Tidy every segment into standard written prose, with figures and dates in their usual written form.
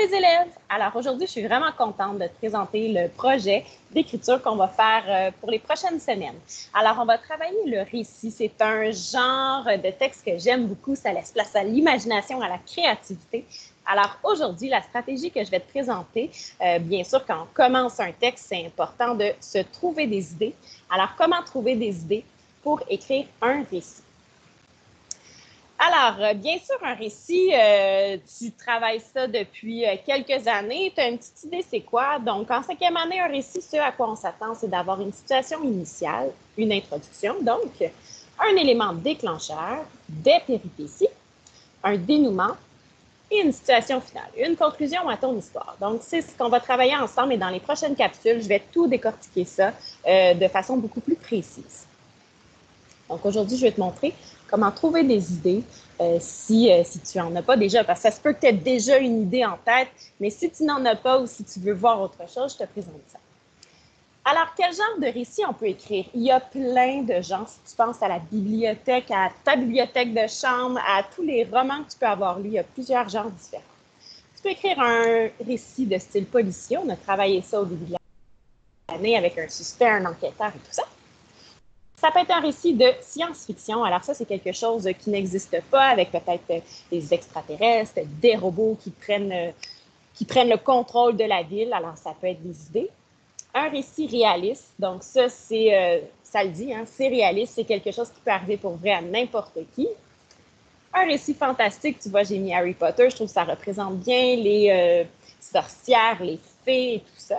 les élèves! Alors aujourd'hui, je suis vraiment contente de te présenter le projet d'écriture qu'on va faire pour les prochaines semaines. Alors, on va travailler le récit. C'est un genre de texte que j'aime beaucoup. Ça laisse place à l'imagination, à la créativité. Alors aujourd'hui, la stratégie que je vais te présenter, bien sûr, quand on commence un texte, c'est important de se trouver des idées. Alors, comment trouver des idées pour écrire un récit? Alors, bien sûr, un récit, tu travailles ça depuis quelques années. Tu as une petite idée, c'est quoi? Donc, en 5e année, un récit, ce à quoi on s'attend, c'est d'avoir une situation initiale, une introduction, donc un élément déclencheur, des péripéties, un dénouement et une situation finale, une conclusion à ton histoire. Donc, c'est ce qu'on va travailler ensemble et dans les prochaines capsules, je vais tout décortiquer ça de façon beaucoup plus précise. Donc, aujourd'hui, je vais te montrer comment trouver des idées si tu n'en as pas déjà, parce que ça se peut que tu aies déjà une idée en tête, mais si tu n'en as pas ou si tu veux voir autre chose, je te présente ça. Alors, quel genre de récit on peut écrire? Il y a plein de genres. Si tu penses à la bibliothèque, à ta bibliothèque de chambre, à tous les romans que tu peux avoir lus, il y a plusieurs genres différents. Tu peux écrire un récit de style policier. On a travaillé ça au début de l'année avec un suspect, un enquêteur et tout ça. Ça peut être un récit de science-fiction. Alors ça, c'est quelque chose qui n'existe pas, avec peut-être des extraterrestres, des robots qui prennent le contrôle de la ville. Alors, ça peut être des idées. Un récit réaliste. Donc ça, ça le dit, hein, c'est réaliste. C'est quelque chose qui peut arriver pour vrai à n'importe qui. Un récit fantastique. Tu vois, j'ai mis Harry Potter. Je trouve que ça représente bien les sorcières, les fées et tout ça.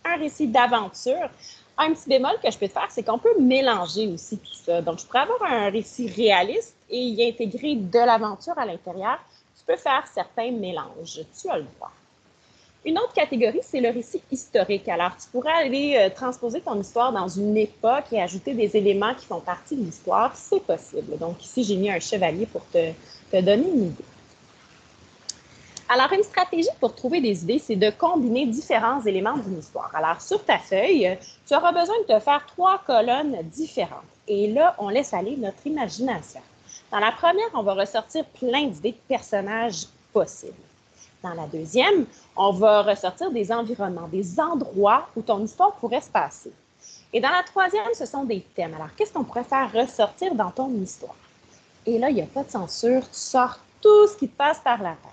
Un récit d'aventure. Un petit bémol que je peux te faire, c'est qu'on peut mélanger aussi tout ça. Donc, je pourrais avoir un récit réaliste et y intégrer de l'aventure à l'intérieur. Tu peux faire certains mélanges. Tu as le droit. Une autre catégorie, c'est le récit historique. Alors, tu pourrais aller transposer ton histoire dans une époque et ajouter des éléments qui font partie de l'histoire. C'est possible. Donc, ici, j'ai mis un chevalier pour te donner une idée. Alors, une stratégie pour trouver des idées, c'est de combiner différents éléments d'une histoire. Alors, sur ta feuille, tu auras besoin de te faire 3 colonnes différentes. Et là, on laisse aller notre imagination. Dans la première, on va ressortir plein d'idées de personnages possibles. Dans la deuxième, on va ressortir des environnements, des endroits où ton histoire pourrait se passer. Et dans la troisième, ce sont des thèmes. Alors, qu'est-ce qu'on pourrait faire ressortir dans ton histoire? Et là, il n'y a pas de censure, tu sors tout ce qui te passe par la tête.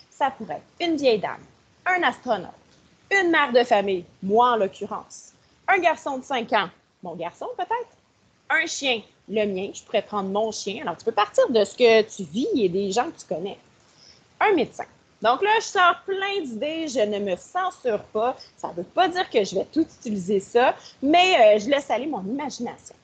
Ça pourrait être une vieille dame, un astronaute, une mère de famille, moi en l'occurrence, un garçon de 5 ans, mon garçon peut-être, un chien, le mien, je pourrais prendre mon chien. Alors, tu peux partir de ce que tu vis et des gens que tu connais. Un médecin. Donc là, je sors plein d'idées, je ne me censure pas. Ça ne veut pas dire que je vais tout utiliser ça, mais je laisse aller mon imagination.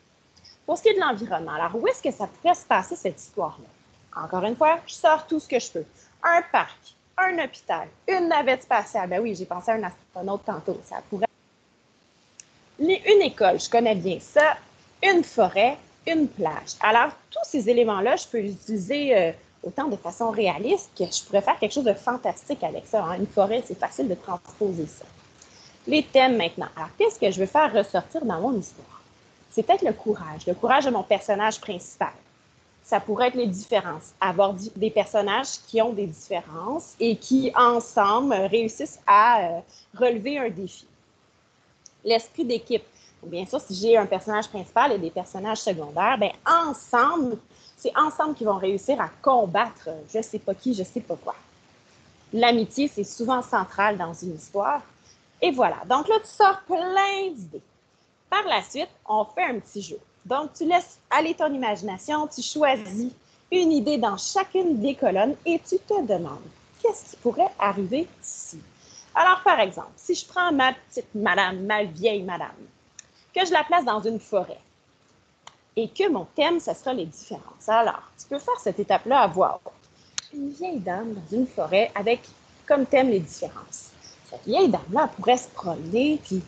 Pour ce qui est de l'environnement, alors où est-ce que ça pourrait se passer cette histoire-là? Encore une fois, je sors tout ce que je peux. Un parc, un hôpital, une navette spatiale. Ben oui, j'ai pensé à un astronaute tantôt. Ça pourrait. Une école, je connais bien ça. Une forêt, une plage. Alors, tous ces éléments-là, je peux les utiliser autant de façon réaliste que je pourrais faire quelque chose de fantastique avec ça. Hein. Une forêt, c'est facile de transposer ça. Les thèmes maintenant. Alors, qu'est-ce que je veux faire ressortir dans mon histoire? C'est peut-être le courage de mon personnage principal. Ça pourrait être les différences, avoir des personnages qui ont des différences et qui, ensemble, réussissent à relever un défi. L'esprit d'équipe. Bien sûr, si j'ai un personnage principal et des personnages secondaires, bien, ensemble, c'est ensemble qu'ils vont réussir à combattre je ne sais pas qui, je ne sais pas quoi. L'amitié, c'est souvent central dans une histoire. Et voilà. Donc là, tu sors plein d'idées. Par la suite, on fait un petit jeu. Donc, tu laisses aller ton imagination, tu choisis une idée dans chacune des colonnes et tu te demandes qu'est-ce qui pourrait arriver ici. Alors, par exemple, si je prends ma petite madame, ma vieille madame, que je la place dans une forêt et que mon thème, ce sera les différences. Alors, tu peux faire cette étape-là à voix haute. Une vieille dame dans une forêt avec comme thème les différences. Cette vieille dame-là pourrait se promener puis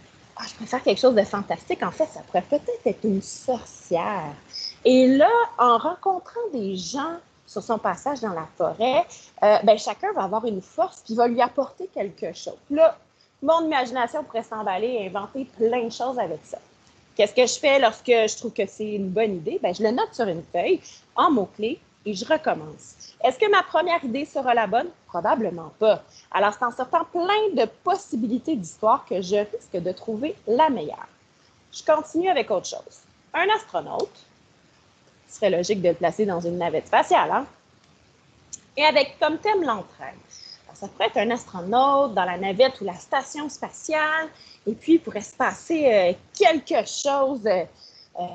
je préfère quelque chose de fantastique. En fait, ça pourrait peut-être être une sorcière. Et là, en rencontrant des gens sur son passage dans la forêt, chacun va avoir une force qui va lui apporter quelque chose. Là, mon imagination pourrait s'emballer et inventer plein de choses avec ça. Qu'est-ce que je fais lorsque je trouve que c'est une bonne idée? Je le note sur une feuille en mots-clés et je recommence. Est-ce que ma première idée sera la bonne? Probablement pas. Alors, c'est en sortant plein de possibilités d'histoire que je risque de trouver la meilleure. Je continue avec autre chose. Un astronaute, ce serait logique de le placer dans une navette spatiale, hein? Et avec comme thème l'entraide. Ça pourrait être un astronaute dans la navette ou la station spatiale, et puis il pourrait se passer quelque chose,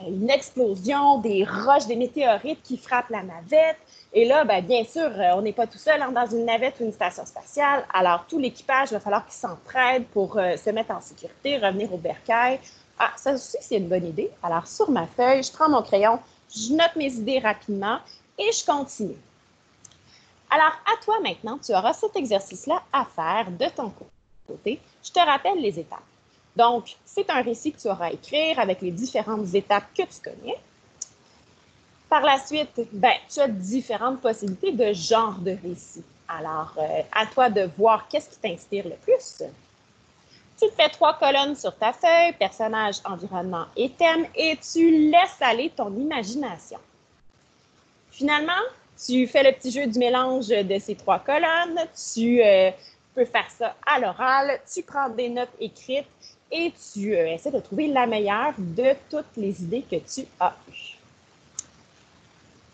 une explosion, des roches, des météorites qui frappent la navette. Et là, bien sûr, on n'est pas tout seul dans une navette ou une station spatiale. Alors, tout l'équipage, il va falloir qu'il s'entraide pour se mettre en sécurité, revenir au bercail. Ah, ça aussi, c'est une bonne idée. Alors, sur ma feuille, je prends mon crayon, je note mes idées rapidement et je continue. Alors, à toi maintenant, tu auras cet exercice-là à faire de ton côté. Je te rappelle les étapes. Donc, c'est un récit que tu auras à écrire avec les différentes étapes que tu connais. Par la suite, tu as différentes possibilités de genre de récit. Alors, à toi de voir qu'est-ce qui t'inspire le plus. Tu te fais 3 colonnes sur ta feuille, personnage, environnement et thème, et tu laisses aller ton imagination. Finalement, tu fais le petit jeu du mélange de ces 3 colonnes, tu peux faire ça à l'oral, tu prends des notes écrites et tu essaies de trouver la meilleure de toutes les idées que tu as eues.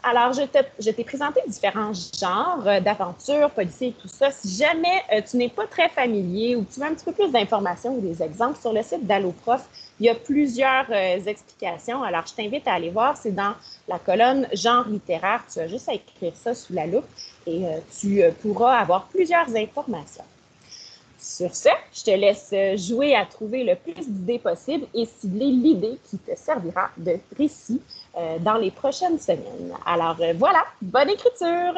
Alors, je t'ai présenté différents genres d'aventures, policiers et tout ça. Si jamais tu n'es pas très familier ou que tu veux un petit peu plus d'informations ou des exemples, sur le site d'AlloProf, il y a plusieurs explications. Alors, je t'invite à aller voir. C'est dans la colonne genre littéraire. Tu as juste à écrire ça sous la loupe et tu pourras avoir plusieurs informations. Sur ce, je te laisse jouer à trouver le plus d'idées possibles et cibler l'idée qui te servira de récit dans les prochaines semaines. Alors voilà, bonne écriture!